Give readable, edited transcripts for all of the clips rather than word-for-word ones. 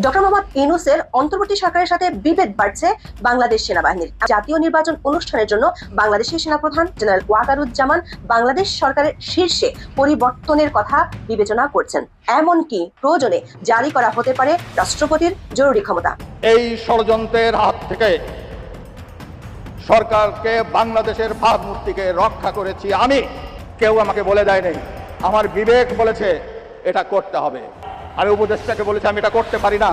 Doctor Mohammad ইউনূসের অন্তর্বর্তী সরকারের সাথে বিভেদ বাড়ছে বাংলাদেশ সেনাবাহিনীর। জাতীয় নির্বাচন অনুষ্ঠানের জন্য বাংলাদেশের সেনাপ্রধান জেনারেল ওয়াকারুজ্জামান বাংলাদেশ সরকারের শীর্ষে পরিবর্তনের কথা বিবেচনা করছেন। এমনকি প্রয়োজনে জারি করা হতে পারে রাষ্ট্রপতির জরুরি ক্ষমতা। এই ষড়যন্ত্রের হাত থেকে সরকারকে, বাংলাদেশের ভাবমূর্তিকে রক্ষা করেছি আমি। কেউ আমাকে বলে দেয়নি, আমার বিবেক বলেছে এটা করতে হবে। আমি উপদেষ্টাকে বলেছি আমি এটা করতে পারি না।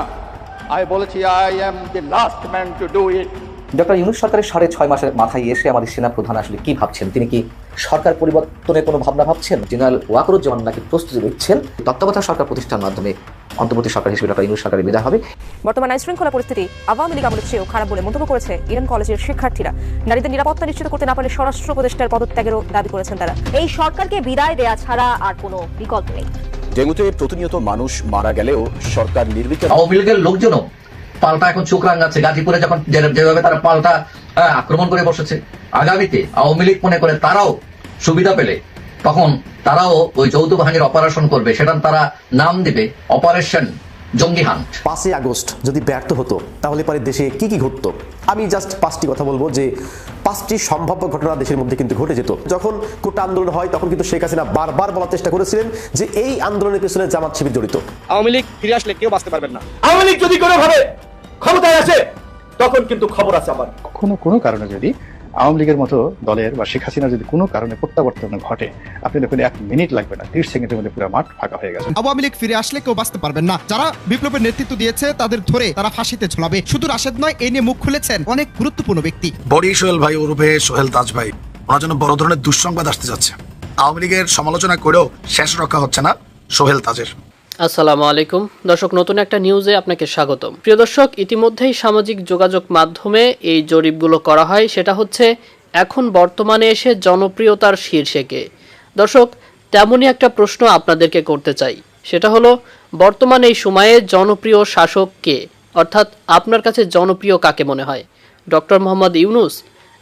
আমি বলেছি I am the last man to do it. Doctor Yunus সরকারের 6.5 মাসের মাথায় এসে আমাদের সেনাপ্রধান আসলে কি ভাবছেন? তিনি কি সরকার পরিবর্তনের কোনো ভাবনা ভাবছেন? জেনারেল ওয়াকারুজ্জামান নাকি প্রস্তুতি নিচ্ছেন তত্ত্বাবধায়ক সরকার প্রতিষ্ঠার মাধ্যমে অন্তর্বর্তী সরকার হিসেবে ডক্টর ইউনূস সরকারের বিদায় হবে? বর্তমান আইন শৃঙ্খলা পরিস্থিতি আওয়ামী লীগ আমলের চেয়েও খারাপ বলে মন্তব্য করেছে ইডেন কলেজের শিক্ষার্থীরা। নারীদের নিরাপত্তা নিশ্চিত করতে না পারলে স্বরাষ্ট্র উপদেষ্টার পদত্যাগেরও দাবি করেছেন তারা। এই সরকারকে বিদায় দেয়া ছাড়া আর কোনো বিকল্প নেই। ডেঙ্গুতে প্রতিনিয়ত মানুষ মারা গেলেও সরকার নির্বিকার। আওয়ামী লীগের লোকজনও পাল্টা এখন চোখ রাঙাচ্ছে। গাজীপুরে যখন যেভাবে তারা পাল্টা আক্রমণ করে বসেছে, আগামীতে আওয়ামী লীগ মনে করে তারাও সুবিধা পেলে তখন তারাও ওই যৌথ বাহিনীর অপারেশন করবে, সেটা তারা নাম দিবে অপারেশন জঙ্গি হান্ট। 5ই আগস্ট যদি ব্যর্থ হতো তাহলে পরে দেশে কি কি ঘটতো? আমি জাস্ট 5টি কথা বলবো যে 5টি সম্ভাব্য ঘটনা দেশের মধ্যে কিন্তু ঘটে যেত। যখন কোটা আন্দোলন হয় তখন কিন্তু শেখ হাসিনা বারবার বলার চেষ্টা করেছিলেন যে এই আন্দোলনের পেছনে জামাত শিবির জড়িত। আওয়ামী লীগ ফিরে আসলে কেউ বাঁচতে পারবেন না। আওয়ামী লীগ যদি কোনোভাবে ক্ষমতায় আসে তখন কিন্তু খবর আছে আমার। কোনো কারণে যদি আওয়ামী লীগের মতো দলের বা শেখ হাসিনা যদি কোনো কারণে প্রত্যাবর্তন ঘটে, আপনি দেখুন 1 মিনিট লাগবে না, 30 সেকেন্ডের মধ্যে পুরো মাঠ ফাঁকা হয়ে গেছে। আওয়ামী লীগ ফিরে আসলে কেউ বাঁচতে পারবেন না। যারা বিপ্লবের নেতৃত্ব দিয়েছে তাদের ধরে তারা ফাঁসিতে ঝোলাবে। শুধু রাশেদ নয়, এই নিয়ে মুখ খুলেছেন অনেক গুরুত্বপূর্ণ ব্যক্তি। বড়ি সোহেল ভাই ওরফে সোহেল তাজ ভাই, ওনার জন্য বড় ধরনের দুঃসংবাদ আসতে যাচ্ছে। আওয়ামী লীগের সমালোচনা করেও শেষ রক্ষা হচ্ছে না সোহেল তাজের। আসসালামু আলাইকুম দর্শক, নতুন একটা নিউজে আপনাকে স্বাগতম। প্রিয় দর্শক, ইতিমধ্যেই সামাজিক যোগাযোগ মাধ্যমে এই জরিপগুলো করা হয়। সেটা হচ্ছে এখন বর্তমানে এসে জনপ্রিয়তার শীর্ষে কে। দর্শক, তেমনই একটা প্রশ্ন আপনাদেরকে করতে চাই, সেটা হলো বর্তমানে এই সময়ে জনপ্রিয় শাসক কে? অর্থাৎ আপনার কাছে জনপ্রিয় কাকে মনে হয়? ডক্টর মোহাম্মদ ইউনূস,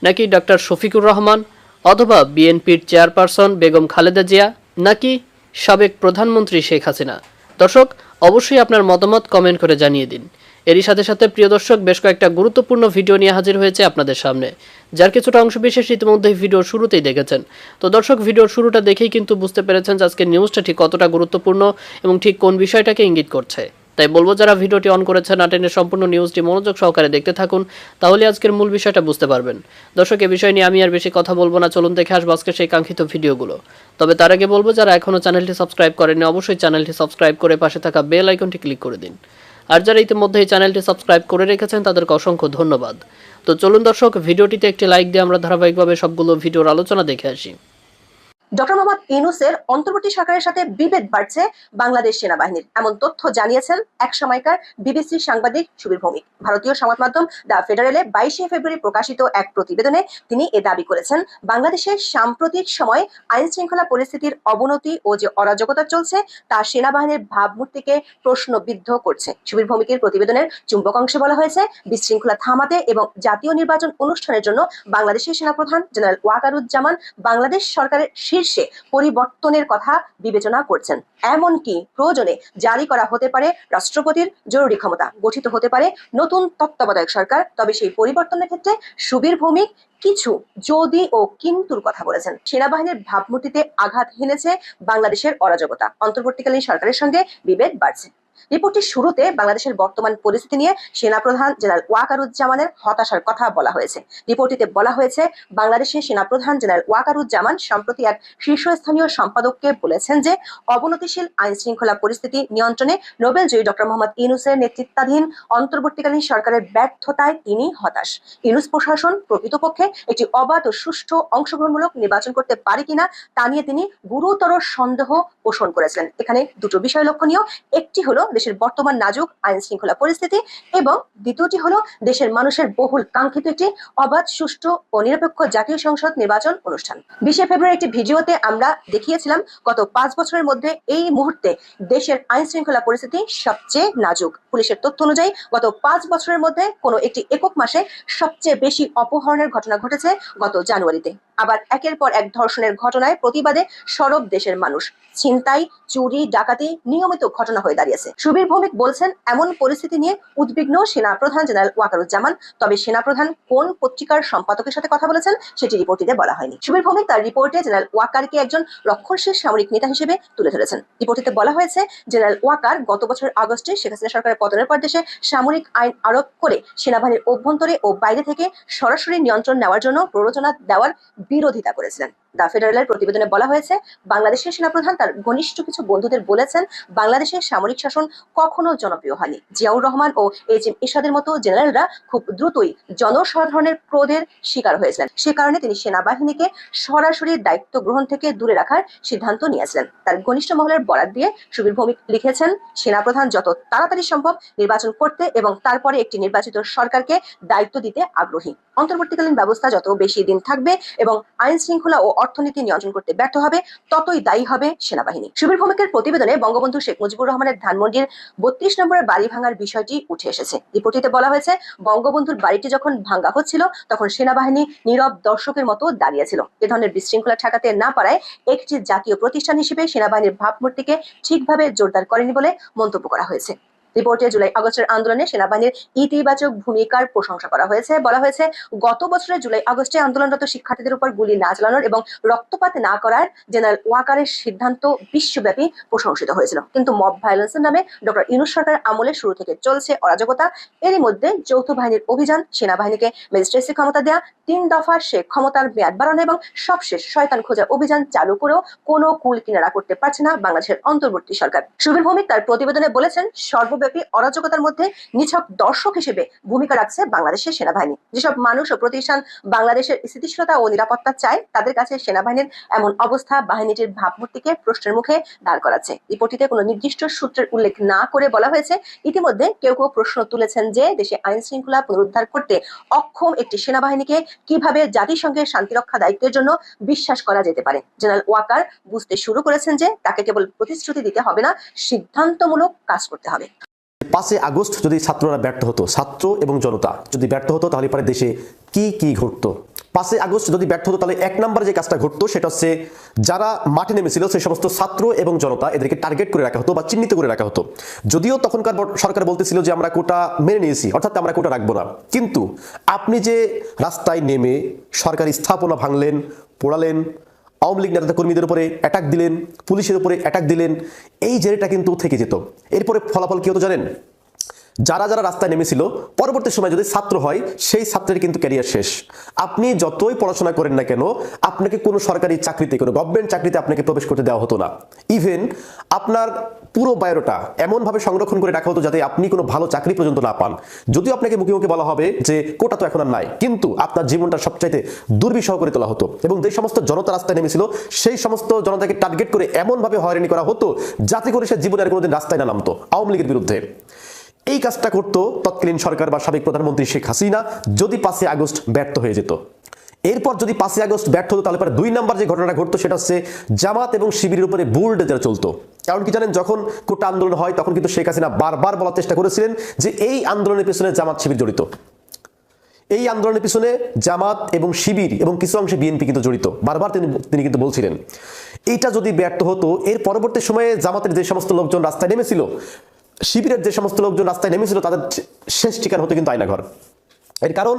নাকি ডক্টর শফিকুর রহমান, অথবা বিএনপির চেয়ারপারসন বেগম খালেদা জিয়া, নাকি সাবেক প্রধানমন্ত্রী শেখ হাসিনা? দর্শক, অবশ্যই আপনার মতামত কমেন্ট করে জানিয়ে দিন। এরই সাথে সাথে প্রিয় দর্শক, বেশ কয়েকটা গুরুত্বপূর্ণ ভিডিও নিয়ে হাজির হয়েছে আপনাদের সামনে, যার কিছুটা অংশ বিশেষ ইতিমধ্যেই ভিডিওর শুরুতেই দেখেছেন। তো দর্শক, ভিডিওর শুরুটা দেখেই কিন্তু বুঝতে পেরেছেন যে আজকের নিউজটা ঠিক কতটা গুরুত্বপূর্ণ এবং ঠিক কোন বিষয়টাকে ইঙ্গিত করছে। তাই বলবো, যারা ভিডিওটি অন করেছেন না টেনে সম্পূর্ণ নিউজটি মনোযোগ সহকারে দেখতে থাকুন, তাহলে আজকের মূল বিষয়টা বুঝতে পারবেন। দর্শক, এ বিষয় নিয়ে আমি আর বেশি কথা বলবো না, চলুন দেখে আসবো আজকে সেই কাঙ্ক্ষিত ভিডিওগুলো। তবে তার আগে বলবো, যারা এখনও চ্যানেলটি সাবস্ক্রাইব করেননি অবশ্যই চ্যানেলটি সাবস্ক্রাইব করে পাশে থাকা বেল আইকনটি ক্লিক করে দিন। আর যারা ইতিমধ্যে এই চ্যানেলটি সাবস্ক্রাইব করে রেখেছেন তাদেরকে অসংখ্য ধন্যবাদ। তো চলুন দর্শক, ভিডিওটিতে একটি লাইক দিয়ে আমরা ধারাবাহিকভাবে সবগুলো ভিডিওর আলোচনা দেখে আসি। ডক্টর মোহাম্মদ ইউনূসের অন্তর্বর্তী সরকারের সাথে বিভেদ বাড়ছে বাংলাদেশ সেনাবাহিনীর, এমন তথ্য জানিয়েছেন এক সময়কার বিবিসি সাংবাদিক সুবীর ভৌমিক। ভারতীয় সংবাদ মাধ্যম দ্য ফেডারেলে 22শে ফেব্রুয়ারি প্রকাশিত এক প্রতিবেদনে তিনি এ দাবি করেছেন। বাংলাদেশের সাম্প্রতিক সময় আইন শৃঙ্খলা পরিস্থিতির অবনতি ও যে অরাজকতা চলছে তা সেনাবাহিনীর ভাবমূর্তিকে প্রশ্নবিদ্ধ করছে। সুবীর ভৌমিকের প্রতিবেদনের চুম্বক অংশে বলা হয়েছে, বিশৃঙ্খলা থামাতে এবং জাতীয় নির্বাচন অনুষ্ঠানের জন্য বাংলাদেশের সেনাপ্রধান জেনারেল ওয়াকারুজ্জামান বাংলাদেশ সরকারের শীর্ষে পরিবর্তনের কথা বিবেচনা করছেন। এমনকি প্রয়োজনে জারি করা হতে পারে রাষ্ট্রপতির জরুরি ক্ষমতা, গঠিত হতে পারে নতুন তত্ত্বাবধায়ক সরকার। তবে সেই পরিবর্তনের ক্ষেত্রে সুবীর ভৌমিক কিছু যদি ও কিন্তুর কথা বলেছেন। সেনাবাহিনীর ভাবমূর্তিতে আঘাত হেনেছে বাংলাদেশের অরাজকতা, অন্তর্বর্তীকালীন সরকারের সঙ্গে বিভেদ বাড়ছে। রিপোর্টটির শুরুতে বাংলাদেশের বর্তমান পরিস্থিতি নিয়ে সেনাপ্রধান জেনারেল ওয়াকারুজ্জামানের হতাশার কথা বলা হয়েছে। রিপোর্টটিতে বলা হয়েছে, বাংলাদেশের সেনাপ্রধান জেনারেল ওয়াকারুজ্জামান সম্প্রতি এক শীর্ষস্থানীয় সম্পাদককে বলেছেন যে অবনতিশীল আইন শৃঙ্খলা পরিস্থিতি নিয়ন্ত্রণে নোবেলজয়ী ডক্টর মোহাম্মদ ইউনূসের নেতৃত্বাধীন অন্তর্বর্তীকালীন সরকারের ব্যর্থতায় তিনি হতাশ। ইউনূস প্রশাসন প্রকৃতপক্ষে একটি অবাধ ও সুষ্ঠু অংশগ্রহণমূলক নির্বাচন করতে পারে কিনা তা নিয়ে তিনি গুরুতর সন্দেহ পোষণ করেছিলেন। এখানে দুটো বিষয় লক্ষণীয়, একটি হলো দেশের বর্তমান নাজুক আইন শৃঙ্খলা পরিস্থিতি এবং দ্বিতীয়টি হলো দেশের মানুষের বহুল কাঙ্ক্ষিত একটি অবাধ, সুষ্ঠু ও নিরপেক্ষ জাতীয় সংসদ নির্বাচন অনুষ্ঠান। 20শে ফেব্রুয়ারি একটি ভিডিওতে আমরা দেখিয়েছিলাম গত 5 বছরের মধ্যে এই মুহূর্তে দেশের আইন শৃঙ্খলা পরিস্থিতি সবচেয়ে নাজুক। পুলিশের তথ্য অনুযায়ী গত 5 বছরের মধ্যে কোনো একটি একক মাসে সবচেয়ে বেশি অপহরণের ঘটনা ঘটেছে গত জানুয়ারিতে। আবার একের পর এক ধর্ষণের ঘটনায় প্রতিবাদে সরব দেশের মানুষ। ছিনতাই, চুরি, ডাকাতি নিয়মিত ঘটনা হয়ে দাঁড়িয়েছে। সুবীর ভৌমিক বলছেন, এমন পরিস্থিতি নিয়ে উদ্বিগ্ন সেনাপ্রধান জেনারেল ওয়াকারুজ্জামান। তবে সেনাপ্রধান কোন পত্রিকার সম্পাদকের সাথে কথা বলেছেন সেটি রিপোর্টটিতে বলা হয়নি। সুবীর ভৌমিক তার রিপোর্টে জেনারেল ওয়াকারকে একজন রক্ষণশীল সামরিক নেতা হিসেবে তুলে ধরেছেন। রিপোর্টটিতে বলা হয়েছে, জেনারেল ওয়াকার গত বছর আগস্টে শেখ হাসিনা সরকারের পতনের পর দেশে সামরিক আইন আরোপ করে সেনাবাহিনীর অভ্যন্তরে ও বাইরে থেকে সরাসরি নিয়ন্ত্রণ নেওয়ার জন্য প্ররোচনা দেওয়ার বিরোধিতা করেছিলেন। দ্য ফেডারেলের প্রতিবেদনে বলা হয়েছে, বাংলাদেশের সেনাপ্রধান তার ঘনিষ্ঠ কিছু বন্ধুদের বলেছেন, বাংলাদেশের সামরিক শাসন কখনো জনপ্রিয় হয়নি। জিয়াউর রহমান ও এজিএম এরশাদের মতো জেনারেলরা খুব দ্রুতই জনসাধারণের ক্রোধের শিকার হয়েছিলেন। সে কারণে তিনি সেনাবাহিনীকে সরাসরি দায়িত্ব গ্রহণ থেকে দূরে রাখার সিদ্ধান্ত নিয়েছিলেন। তার ঘনিষ্ঠ মহলের বরাত দিয়ে সুবীর ভৌমিক লিখেছেন, সেনাপ্রধান যত তাড়াতাড়ি সম্ভব নির্বাচন করতে এবং তারপরে একটি নির্বাচিত সরকারকে দায়িত্ব দিতে আগ্রহী। অন্তর্বর্তীকালীন ব্যবস্থা যত বেশি দিন থাকবে এবং আইন শৃঙ্খলা ও অর্থনীতি নিয়ন্ত্রণ করতে ব্যর্থ হবে, ততই দায়ী হবে সেনাবাহিনী। সুবীর ভৌমিকের প্রতিবেদনে বঙ্গবন্ধু শেখ মুজিবুর রহমানের ধানমন্ডির 32 নম্বরের বাড়ি ভাঙার বিষয়টি উঠে এসেছে। রিপোর্টটিতে বলা হয়েছে, বঙ্গবন্ধুর বাড়িটি যখন ভাঙা হচ্ছিল তখন সেনাবাহিনী নীরব দর্শকের মতো দাঁড়িয়েছিল। এ ধরনের বিশৃঙ্খলা ঠেকাতে না পারায় একটি জাতীয় প্রতিষ্ঠান হিসেবে সেনাবাহিনীর ভাবমূর্তিকে ঠিকভাবে জোরদার করেনি বলে মন্তব্য করা হয়েছে। রিপোর্টে জুলাই আগস্টের আন্দোলনে সেনাবাহিনীর ইতিবাচক ভূমিকার প্রশংসা করা হয়েছে। বলা হয়েছে, গত বছরের জুলাই আগস্টে আন্দোলনরত শিক্ষার্থীদের উপর গুলি না চালানোর এবং রক্তপাত না করার জেনারেল ওয়াকারের সিদ্ধান্ত বিশ্বব্যাপী প্রশংসিত হয়েছিল। কিন্তু মব ভায়োলেন্সের নামে ডক্টর ইউনূস সরকার আমলে শুরু থেকে চলছে অরাজকতা। এরই মধ্যে যৌথ বাহিনীর অভিযান, সেনাবাহিনীকে ম্যাজিস্ট্রেসি ক্ষমতা দেওয়া, 3 দফা সে ক্ষমতার মেয়াদ বাড়ানো এবং সবশেষ শয়তান খোঁজা অভিযান চালু করেও কোনো কুল কিনারা করতে পারছে না বাংলাদেশের অন্তর্বর্তী সরকার। সুবীর ভৌমিক তার প্রতিবেদনে বলেছেন, সর্বব্যাপী অরাজকতার মধ্যে নিছক দর্শক হিসেবে ভূমিকা রাখছে বাংলাদেশের সেনাবাহিনী। যেসব মানুষ ও প্রতিষ্ঠান বাংলাদেশের স্থিতিশীলতা ও নিরাপত্তা চায়, তাদের কাছে সেনাবাহিনীর এমন অবস্থা বাহিনীটির ভাবমূর্তিকে প্রশ্নের মুখে দাঁড় করাচ্ছে। রিপোর্টটিতে কোনো নির্দিষ্ট সূত্রের উল্লেখ না করে বলা হয়েছে, ইতিমধ্যে কেউ কেউ প্রশ্ন তুলেছেন যে দেশে আইন শৃঙ্খলা পুনরুদ্ধার করতে অক্ষম একটি সেনাবাহিনীকে কিভাবে জাতিসংঘের শান্তিরক্ষা দায়িত্বের জন্য বিশ্বাস করা যেতে পারে। জেনারেল ওয়াকার বুঝতে শুরু করেছেন যে তাকে কেবল প্রতিশ্রুতি দিতে হবে না, সিদ্ধান্তমূলক কাজ করতে হবে। 5 আগস্ট যদি ছাত্ররা ব্যর্থ হতো, ছাত্র এবং জনতা যদি ব্যর্থ হতো, তাহলে পরে দেশে কি কি ঘটতো? 5 আগস্ট যদি ব্যর্থ হতো, তাহলে 1 নম্বরে যে কাজটা ঘটতো সেটা হচ্ছে, যারা মাঠে নেমেছিল সেই সমস্ত ছাত্র এবং জনতা এদেরকে টার্গেট করে রাখা হতো বা চিহ্নিত করে রাখা হতো। যদিও তখনকার সরকার বলতেছিল যে আমরা কোটা মেনে নিয়েছি, অর্থাৎ আমরা কোটা রাখবো না, কিন্তু আপনি যে রাস্তায় নেমে সরকারি স্থাপনা ভাঙলেন, পোড়ালেন, আওয়ামী লীগ নেতা কর্মীদের উপরে অ্যাটাক দিলেন, পুলিশের উপরে অ্যাটাক দিলেন, এই জেরেটা কিন্তু থেকে যেত। এরপরে ফলাফল কি হতো জানেন? যারা যারা রাস্তায় নেমেছিল, পরবর্তী সময় যদি ছাত্র হয়, সেই ছাত্রের কিন্তু ক্যারিয়ার শেষ। আপনি যতই পড়াশোনা করেন না কেন, আপনাকে কোনো সরকারি চাকরিতে, কোনো গভর্নমেন্ট চাকরিতে আপনাকে প্রবেশ করতে দেওয়া হতো না। ইভেন আপনার পুরো বায়োডাটা এমনভাবে সংরক্ষণ করে রাখা হতো যাতে আপনি কোনো ভালো চাকরি পর্যন্ত না পান। যদিও আপনাকে মুখে মুখে বলা হবে যে কোটা তো এখন আর নাই, কিন্তু আপনার জীবনটা সবচাইতে দুর্বিষহ করে তোলা হতো। এবং যে সমস্ত জনতা রাস্তায় নেমেছিল, সেই সমস্ত জনতাকে টার্গেট করে এমনভাবে হয়রানি করা হতো যাতে করে সে জীবনে আর কোনোদিন রাস্তায় না নামতো আওয়ামী লীগের বিরুদ্ধে। এই কাজটা করতো তৎকালীন সরকার বা সাবেক প্রধানমন্ত্রী শেখ হাসিনা যদি 5 আগস্ট ব্যর্থ হয়ে যেত। এরপর যদি 5 আগস্ট ব্যর্থ হতো, তাহলে পরে 2 নম্বর যে ঘটনাটা ঘটতো সেটা হচ্ছে জামাত এবং শিবিরের উপরে বুলডোজার চলতো। কারণ কি জানেন, যখন কোটা আন্দোলন হয় তখন কিন্তু শেখ হাসিনা বারবার বলার চেষ্টা করেছিলেন যে এই আন্দোলনের পেছনে জামাত শিবির জড়িত। এই আন্দোলনের পিছনে জামাত এবং শিবির এবং কিছু অংশে বিএনপি কিন্তু জড়িত, বারবার তিনি কিন্তু বলছিলেন। এইটা যদি ব্যর্থ হতো, এর পরবর্তী সময়ে জামাতের যে সমস্ত লোকজন রাস্তায় নেমেছিল, শিবিরের যে সমস্ত লোকজন রাস্তায় নেমেছিল, তাদের শেষ ঠিকানা হতো কিন্তু আয়নাঘর। এর কারণ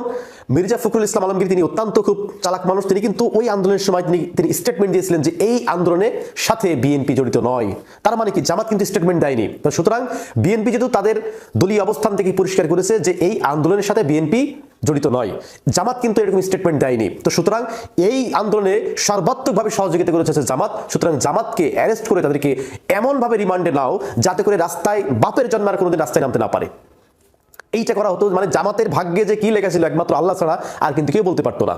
মির্জা ফখরুল ইসলাম আলমগীর তিনি অত্যন্ত খুব চালাক মানুষ। তিনি কিন্তু ওই আন্দোলনের সময় তিনি স্টেটমেন্ট দিয়েছিলেন যে এই আন্দোলনের সাথে বিএনপি জড়িত নয়। তার মানে কি, জামাত কিন্তু স্টেটমেন্ট দেয়নি। সুতরাং বিএনপি যেহেতু তাদের দলীয় অবস্থান থেকে পরিষ্কার করেছে যে এই আন্দোলনের সাথে বিএনপি জড়িত নয়, জামাত কিন্তু এরকম স্টেটমেন্ট দেয়নি। তো সুতরাং এই আন্দোলনে সর্বাত্মকভাবে সহযোগিতা করেছে জামাত। সুতরাং জামাতকে অ্যারেস্ট করে তাদেরকে এমনভাবে রিমান্ডে নাও যাতে করে রাস্তায় বাপের জন্ম আর কোনোদিন রাস্তায় নামতে না পারে। এইটা করা হতো। মানে জামাতের ভাগ্যে যে কি লেখা ছিল একমাত্র আল্লাহ ছাড়া আর কিন্তু কেউ বলতে পারতো না,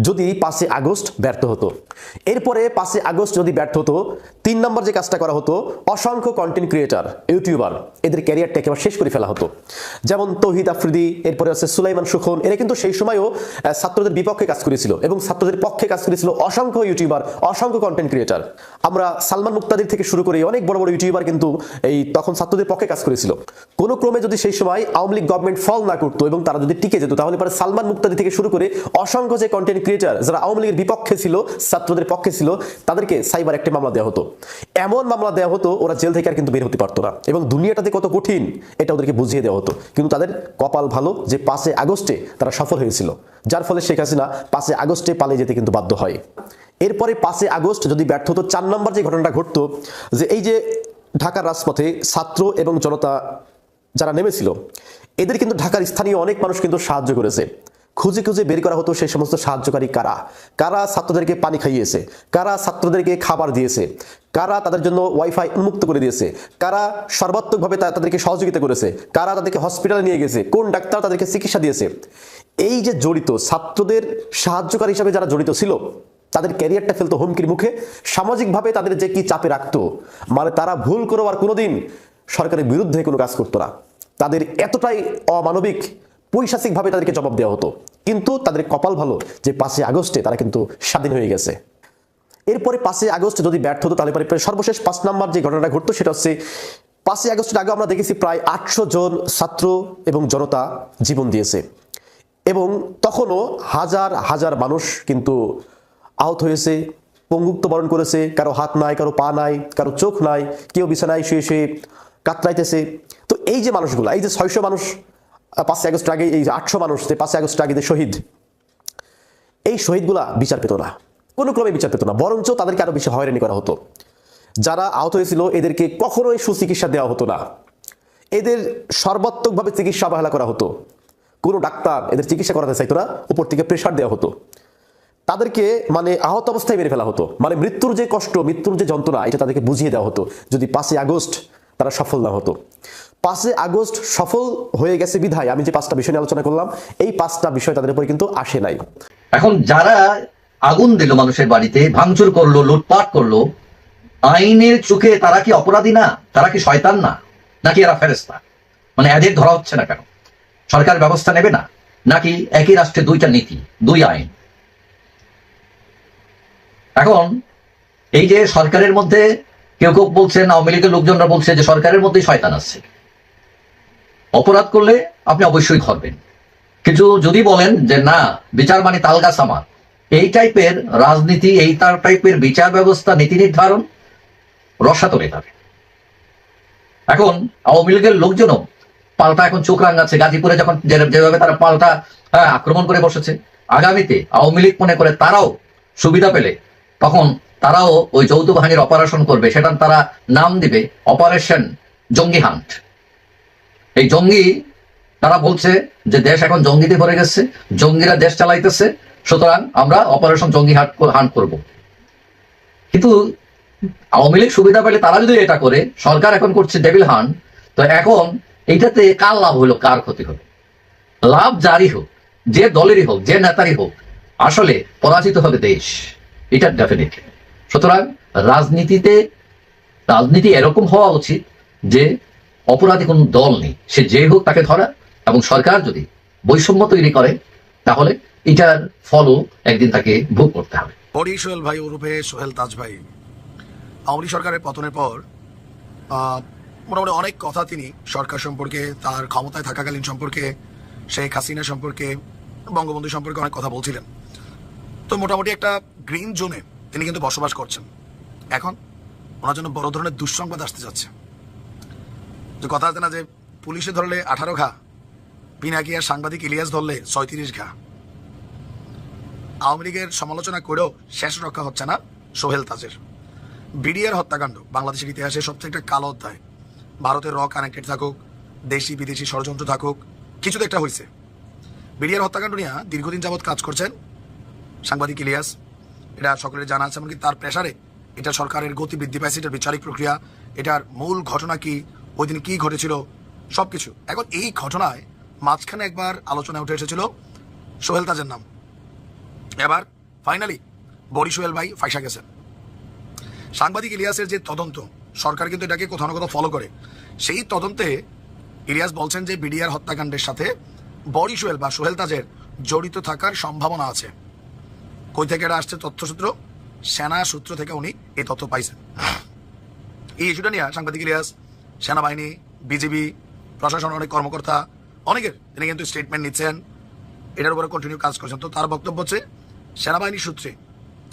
যদি 5 আগস্ট ব্যর্থ হতো। এরপরে 5 আগস্ট যদি ব্যর্থ হতো, 3 নম্বর যে কাজটা করা হতো, অসংখ্য কন্টেন্ট ক্রিয়েটার, ইউটিউবার, এদের ক্যারিয়ারটা একেবারে শেষ করে ফেলা হতো। যেমন তৌহিদ আফ্রিদি, এরপরে আছে সুলাইমান সুখন, এরা কিন্তু সেই সময়ও ছাত্রদের বিপক্ষে কাজ করেছিল এবং ছাত্রদের পক্ষে কাজ করেছিল অসংখ্য ইউটিউবার, অসংখ্য কন্টেন্ট ক্রিয়েটার। আমরা সালমান মুক্তাদির থেকে শুরু করে অনেক বড় বড় ইউটিউবার কিন্তু এই তখন ছাত্রদের পক্ষে কাজ করেছিল। কোনো ক্রমে যদি সেই সময় আওয়ামী লীগ গভর্নমেন্ট ফল না করতো এবং তারা যদি টিকে যেত, তাহলে পরে সালমান মুক্তাদি থেকে শুরু করে অসংখ্য যে কন্টেন্ট ক্রিয়েটার, যারা আওয়ামী লীগের বিপক্ষে ছিল, ছাত্রদের পক্ষে ছিল, তাদেরকে সাইবার একটা মামলা দেওয়া হতো। এমন মামলা দেওয়া হতো ওরা জেল থেকে আর কিন্তু বের হতে পারতো না, এবং দুনিয়াটাতে কত কঠিন এটা ওদেরকে বুঝিয়ে দেওয়া হতো। কিন্তু তাদের কপাল ভালো যে 5 আগস্টে তারা সফল হয়েছিল, যার ফলে শেখ হাসিনা 5 আগস্টে পালিয়ে যেতে কিন্তু বাধ্য হয়। এরপরে 5 আগস্ট যদি ব্যর্থ হতো, 4 নম্বর যে ঘটনাটা ঘটতো, যে এই যে ঢাকার রাজপথে ছাত্র এবং জনতা যারা নেমেছিল, এদের কিন্তু ঢাকার স্থানীয় অনেক মানুষ কিন্তু সাহায্য করেছে। খুঁজে খুঁজে বের করা হতো সেই সমস্ত সাহায্যকারী কারা, কারা ছাত্রদেরকে পানি খাইয়েছে, কারা ছাত্রদেরকে খাবার দিয়েছে, কারা তাদের জন্য ওয়াইফাই উন্মুক্ত করে দিয়েছে, কারা সর্বাত্মকভাবে তাদেরকে সহযোগিতা করেছে, কারা তাদেরকে হসপিটালে নিয়ে গেছে, কোন ডাক্তার তাদেরকে চিকিৎসা দিয়েছে। এই যে জড়িত ছাত্রদের সাহায্যকারী হিসাবে যারা জড়িত ছিল, তাদের ক্যারিয়ারটা ফেলতো হুমকির মুখে, সামাজিকভাবে তাদের যে কি চাপে রাখতো, মানে তারা ভুল করেও আর কোনোদিন সরকারের বিরুদ্ধে কোনো কাজ করতো না। তাদের এতটাই অমানবিক, পৈশাচিকভাবে তাদেরকে জবাব দেওয়া হতো। কিন্তু তাদের কপাল ভালো যে 5 আগস্টে তারা কিন্তু স্বাধীন হয়ে গেছে। এরপরে 5 আগস্ট যদি ব্যর্থ হতো, তাহলে পরে সর্বশেষ 5 নম্বর যে ঘটনাটা ঘটতো সেটা হচ্ছে 5 আগস্টের আগে আমরা দেখেছি প্রায় 800 জন ছাত্র এবং জনতা জীবন দিয়েছে, এবং তখনও হাজার হাজার মানুষ কিন্তু আহত হয়েছে, পঙ্গুত্ব বরণ করেছে, কারো হাত নাই, কারো পা নাই, কারো চোখ নাই, কেউ বিছানায় শুয়ে শুয়ে কাতরাইতেছে। তো এই যে মানুষগুলো, এই যে 600 মানুষ 5 আগস্ট আগে, এই যে 800 মানুষ যে 5 আগস্ট আগে যে শহীদ, এই শহীদগুলা বিচার পেত না, কোনো ক্রমে বিচার পেত না, বরঞ্চ তাদেরকে আরো বেশি হয়রানি করা হতো। যারা আহত হয়েছিল এদেরকে কখনোই সুচিকিৎসা দেওয়া হতো না, এদের সর্বাত্মকভাবে চিকিৎসা অবহেলা করা হতো। কোনো ডাক্তার এদের চিকিৎসা করাতে চাইতো না, উপর থেকে প্রেশার দেওয়া হতো, তাদেরকে মানে আহত অবস্থায় মেরে ফেলা হতো। মানে মৃত্যুর যে কষ্ট, মৃত্যুর যে যন্ত্রণা, এটা তাদেরকে বুঝিয়ে দেওয়া হতো যদি 5 আগস্ট তারা সফল না হতো। 5 আগস্ট সফল হয়ে গেছে বিধায় আমি যে 5টা বিষয় নিয়ে আলোচনা করলাম, এই 5টা বিষয় তাদের উপরে কিন্তু আসে নাই। এখন যারা আগুন দিল মানুষের বাড়িতে, ভাঙচুর করলো, লুটপাট করলো, আইনের চোখে তারা কি অপরাধী না? তারা কি শয়তান না? নাকি এরা ফেরেশতা? মানে এদের ধরা হচ্ছে না কেন? সরকার ব্যবস্থা নেবে না? নাকি একই রাষ্ট্রে 2টা নীতি, 2 আইন? এখন এই যে সরকারের মধ্যে কেউ কেউ বলছেন, আওয়ামী লীগের লোকজনরা বলছে যে সরকারের মধ্যেই শয়তান আছে, অপরাধ করলে আপনি অবশ্যই ধরবেন। কিন্তু যদি বলেন যে না, বিচার মানে তালগাছ আমার, এই টাইপের রাজনীতি, এই টাইপের বিচার ব্যবস্থা, নীতি নির্ধারণ রসাতলে যাবে। এখন আওয়ামী লীগের লোকজনও পাল্টা এখন চোখ রাঙাচ্ছে, গাজীপুরে যখন যেভাবে তারা পাল্টা আক্রমণ করে বসেছে, আগামীতে আওয়ামী লীগ মনে করে তারাও সুবিধা পেলে তখন তারাও ওই যৌথ বাহিনীর অপারেশন করবে, সেটা তারা নাম দিবে অপারেশন জঙ্গি হান্ট। এই জঙ্গি, তারা বলছে যে দেশ এখন জঙ্গিতে ভরে গেছে, জঙ্গিরা দেশ চালাইতেছে, সুতরাং আমরা অপারেশন জঙ্গি হান্ট করব। কিন্তু আওয়ামী লীগ সুবিধা পেলে তারা যদি এটা করে, সরকার এখন করছে ডেভিল হান্ট, তো এখন এইটাতে কার লাভ হলো, কার ক্ষতি হলো? লাভ যারই হোক, যে দলেরই হোক, যে নেতারই হোক, আসলে পরাজিত হবে দেশ, এটা ডেফিনেটলি। সুতরাং রাজনীতি এরকম হওয়া উচিত যে অপরাধী কোন দল নেই, সে যে হোক তাকে ধরা, এবং সরকার যদি বৈষম্য তৈরি করে তাহলে এটার ফলও একদিন তাকে ভোগ করতে হবে। বড়ি সোহেল ভাই ওরফে সোহেল তাজ ভাই আওয়ামী লীগ সরকারের পতনের পর মোটামুটি অনেক কথা তিনি সরকার সম্পর্কে, তার ক্ষমতায় থাকাকালীন সম্পর্কে, শেখ হাসিনা সম্পর্কে, বঙ্গবন্ধু সম্পর্কে অনেক কথা বলছিলেন। তো মোটামুটি একটা গ্রিন জোনে তিনি কিন্তু বসবাস করছেন। এখন ওনার জন্য বড় ধরনের দুঃসংবাদ আসতে যাচ্ছে। যে কথা আছে না, যে পুলিশে ধরলে 18 ঘা, পিনাকি আর সাংবাদিক ইলিয়াস ধরলে 36 ঘা। আওয়ামী লীগের সমালোচনা করেও শেষ রক্ষা হচ্ছে না সোহেল তাজের। বিডিআর হত্যাকাণ্ড বাংলাদেশের ইতিহাসে সবচেয়ে একটা কালো অধ্যায়। ভারতের কানেক্টেড থাকুক, দেশি বিদেশি ষড়যন্ত্র থাকুক, কিছু তো একটা হয়েছে। বিডিআর হত্যাকাণ্ড নিয়ে দীর্ঘদিন যাবৎ কাজ করছেন সাংবাদিক ইলিয়াস, এটা সকলের জানা আছে। এমনকি তার প্রেসারে এটা সরকারের গতি বৃদ্ধি পাইছে, এটার বিচারিক প্রক্রিয়া, এটার মূল ঘটনা কি, ওই দিন কি ঘটেছিল, সবকিছু। এখন এই ঘটনায় মাঝখানে একবার আলোচনায় উঠে এসেছিল সোহেল তাজের নাম। এবার ফাইনালি বড়ি সোহেল ভাই ফাইসা গেছেন। সাংবাদিক ইলিয়াসের যে তদন্ত, সরকার কিন্তু এটাকে কোথাও না কোথাও ফলো করে। সেই তদন্তে ইলিয়াস বলছেন যে বিডিআর হত্যাকাণ্ডের সাথে বড়ি সোহেল বা সোহেল তাজের জড়িত থাকার সম্ভাবনা আছে। কই থেকে এটা আসছে? তথ্যসূত্র, সেনা সূত্র থেকে উনি এই তথ্য পাইছেন। এই ইস্যুটা নিয়ে সাংবাদিক ইলিয়াস, সেনাবাহিনী, বিজিবি, প্রশাসনের অনেক কর্মকর্তা, অনেকের তিনি কিন্তু স্টেটমেন্ট নিচ্ছেন, এটার উপরে কন্টিনিউ কাজ করছেন। তো তার বক্তব্য হচ্ছে সেনাবাহিনী সূত্রে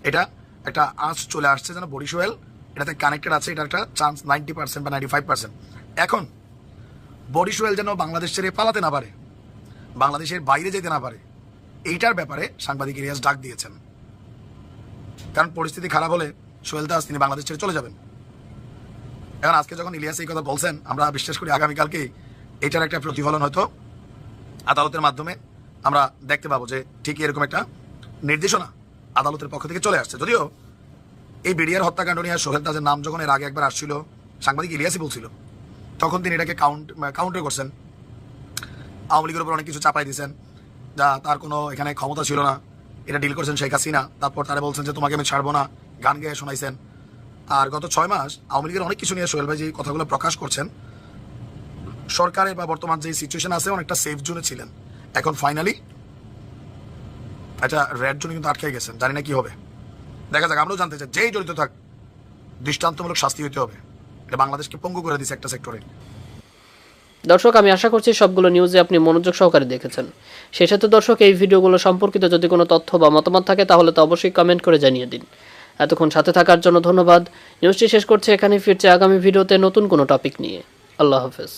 এটা একটা আঁচ চলে আসছে যেন বরিশাল এটাতে কানেক্টেড আছে, এটা একটা চান্স 90% বা 95%। এখন বরিশাল যেন বাংলাদেশ ছেড়ে পালাতে না পারে, বাংলাদেশের বাইরে যেতে না পারে, এইটার ব্যাপারে সাংবাদিক ইলিয়াস ডাক দিয়েছেন। কারণ পরিস্থিতি খারাপ হলে সোহেল দাস তিনি বাংলাদেশ ছেড়ে চলে যাবেন। এখন আজকে যখন ইলিয়াস এই কথা বলছেন, আমরা বিশ্বাস করি আগামীকালকে এটার একটা প্রতিফলন হয়তো আদালতের মাধ্যমে আমরা দেখতে পাবো যে ঠিক এরকম একটা নির্দেশনা আদালতের পক্ষ থেকে চলে আসছে। যদিও এই বিডিআর হত্যাকাণ্ড নিয়ে সোহেল দাসের নাম যখন এর আগে একবার আসছিল, সাংবাদিক ইলিয়াসই বলছিল, তখন তিনি এটাকে কাউন্টার করছেন, আওয়ামী লীগের উপর অনেক কিছু চাপাই দিয়েছেন, যা তার কোনো এখানে ক্ষমতা ছিল না, এটা ডিল করছেন শেখ হাসিনা। তারপর তারা বলছেন যে তোমাকে আমি ছাড়বো না, গান গেয়ে শোনাইছেন। আর গত 6 মাস আওয়ামী লীগের অনেক কিছু নিয়ে সোহেল ভাই যে কথাগুলো প্রকাশ করছেন, সরকারের বা বর্তমান যে সিচুয়েশন আছে অনেকটা সেফ জোনে ছিলেন। এখন ফাইনালি এটা রেড জোনে কিন্তু আটকে গেছেন, জানি না কি হবে, দেখা যাক। আমরাও জানতে চাই যেই জড়িত থাক দৃষ্টান্তমূলক শাস্তি হইতে হবে, এটা বাংলাদেশকে পঙ্গু করে দিচ্ছে একটা সেক্টরে। দর্শক, আমি আশা করছি সবগুলো নিউজে আপনি মনোযোগ সহকারে দেখেছেন। সেই সাথে দর্শক, এই ভিডিওগুলো সম্পর্কিত যদি কোনো তথ্য বা মতামত থাকে তাহলে তো অবশ্যই কমেন্ট করে জানিয়ে দিন। এতক্ষণ সাথে থাকার জন্য ধন্যবাদ। নিউজটি শেষ করছে এখানে, ফিরছে আগামী ভিডিওতে নতুন কোনো টপিক নিয়ে। আল্লাহ হাফেজ।